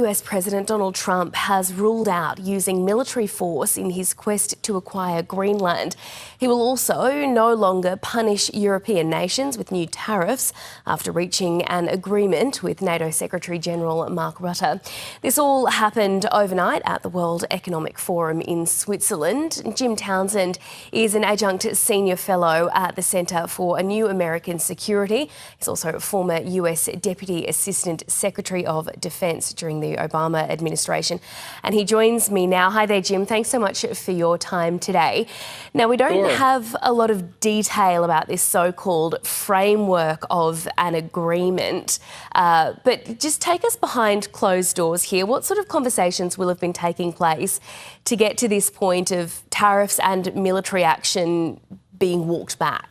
US President Donald Trump has ruled out using military force in his quest to acquire Greenland. He will also no longer punish European nations with new tariffs after reaching an agreement with NATO Secretary-General Mark Rutte. This all happened overnight at the World Economic Forum in Switzerland. Jim Townsend is an adjunct senior fellow at the Centre for a New American Security. He's also a former US Deputy Assistant Secretary of Defence during the Obama administration. And he joins me now. Hi there, Jim. Thanks so much for your time today. Now, we don't have a lot of detail about this so-called framework of an agreement, but just take us behind closed doors here. What sort of conversations will have been taking place to get to this point of tariffs and military action being walked back?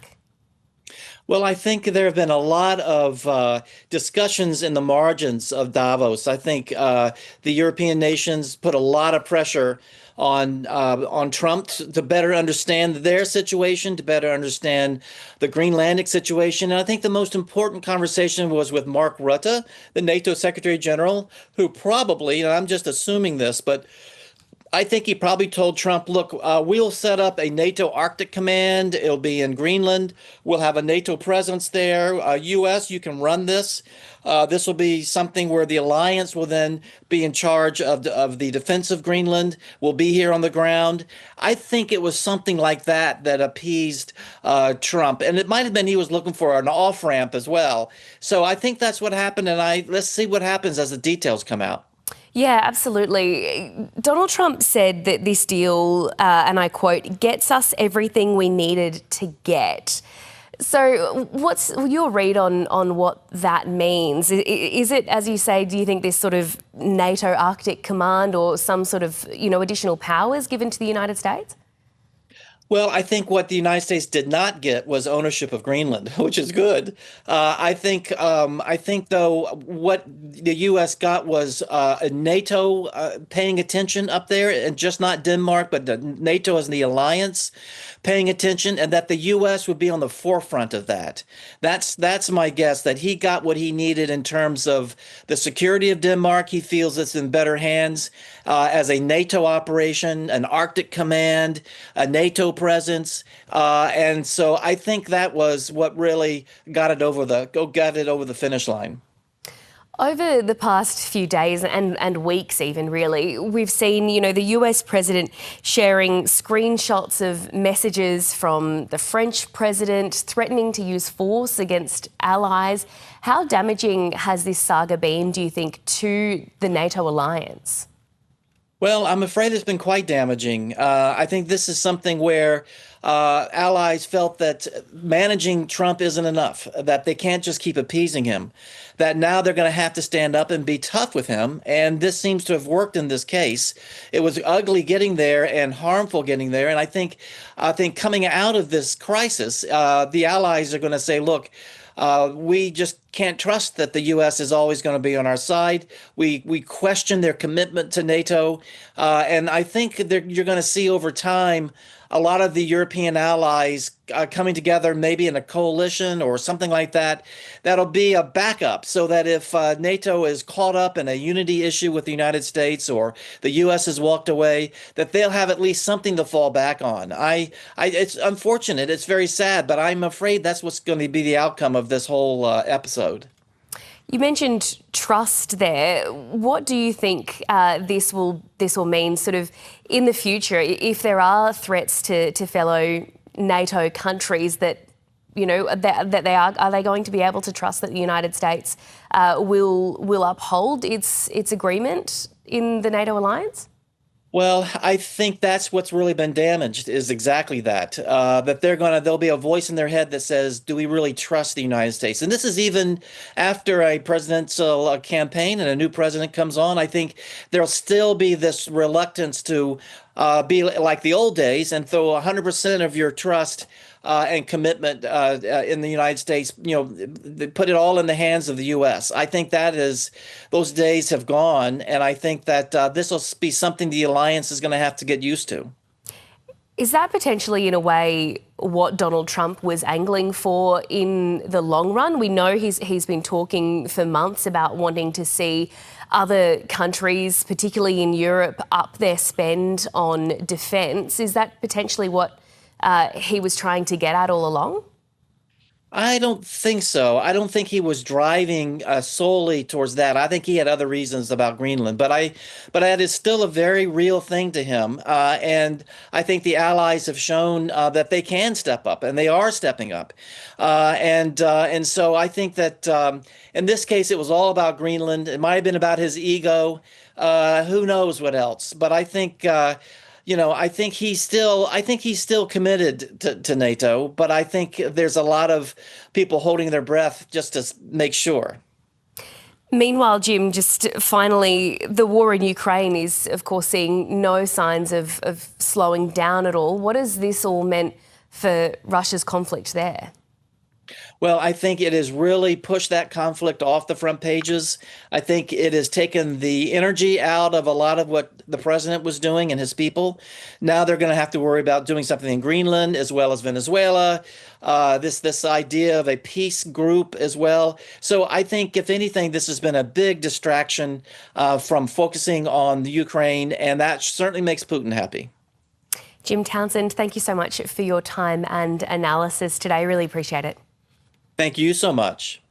Well, I think there have been a lot of discussions in the margins of Davos. I think the European nations put a lot of pressure on Trump to better understand their situation, to better understand the Greenlandic situation. And I think the most important conversation was with Mark Rutte, the NATO Secretary General, who probably, and I'm just assuming this, but I think he probably told Trump, look, we'll set up a NATO Arctic Command. It'll be in Greenland. We'll have a NATO presence there. U.S., you can run this. This will be something where the alliance will then be in charge of the defense of Greenland. We'll be here on the ground. I think it was something like that that appeased Trump. And it might have been he was looking for an off-ramp as well. So I think that's what happened. And let's see what happens as the details come out. Yeah, absolutely. Donald Trump said that this deal, and I quote, gets us everything we needed to get. So what's your read on what that means? Is it, as you say, do you think this sort of NATO Arctic Command or some sort of, additional powers given to the United States? Well, I think what the United States did not get was ownership of Greenland, which is good. I think, though, what the U.S. got was NATO paying attention up there, and just not Denmark, but NATO as the alliance paying attention, and that the U.S. would be on the forefront of that. That's my guess, that he got what he needed in terms of the security of Denmark. He feels it's in better hands as a NATO operation, an Arctic Command, a NATO presence, and so I think that was what really got it over the finish line. Over the past few days and weeks even, really, we've seen, the US president sharing screenshots of messages from the French president threatening to use force against allies. How damaging has this saga been, do you think, to the NATO alliance? Well, I'm afraid it's been quite damaging. I think this is something where allies felt that managing Trump isn't enough, that they can't just keep appeasing him, that now they're going to have to stand up and be tough with him. And this seems to have worked in this case. It was ugly getting there and harmful getting there. And I think coming out of this crisis, the allies are going to say, look, we just can't trust that the U.S. is always going to be on our side. We question their commitment to NATO. And I think you're going to see over time a lot of the European allies coming together, maybe in a coalition or something like that. That'll be a backup so that if NATO is caught up in a unity issue with the United States or the U.S. has walked away, that they'll have at least something to fall back on. It's unfortunate. It's very sad, but I'm afraid that's what's going to be the outcome of this whole episode. You mentioned trust there. What do you think this will mean sort of in the future if there are threats to fellow NATO countries that, that are they going to be able to trust that the United States will uphold its agreement in the NATO alliance? Well, I think that's what's really been damaged is exactly that, that there'll be a voice in their head that says, do we really trust the United States? And this is even after a presidential campaign and a new president comes on. I think there'll still be this reluctance to be like the old days and throw 100% of your trust and commitment in the United States, put it all in the hands of the U.S. I think those days have gone, and I think that this will be something the alliance is going to have to get used to. Is that potentially, in a way, what Donald Trump was angling for in the long run? We know he's been talking for months about wanting to see other countries, particularly in Europe, up their spend on defence. Is that potentially what he was trying to get at all along? I don't think so. I don't think he was driving solely towards that. I think he had other reasons about Greenland, but that is still a very real thing to him. And I think the Allies have shown that they can step up, and they are stepping up. And so I think that in this case, it was all about Greenland. It might have been about his ego. Who knows what else? But I think. I think he's still committed to NATO, but I think there's a lot of people holding their breath just to make sure. Meanwhile, Jim, just finally, the war in Ukraine is, of course, seeing no signs of slowing down at all. What has this all meant for Russia's conflict there? Well, I think it has really pushed that conflict off the front pages. I think it has taken the energy out of a lot of what the president was doing and his people. Now they're going to have to worry about doing something in Greenland as well as Venezuela. This idea of a peace group as well. So I think, if anything, this has been a big distraction from focusing on the Ukraine, and that certainly makes Putin happy. Jim Townsend, thank you so much for your time and analysis today. Really appreciate it. Thank you so much.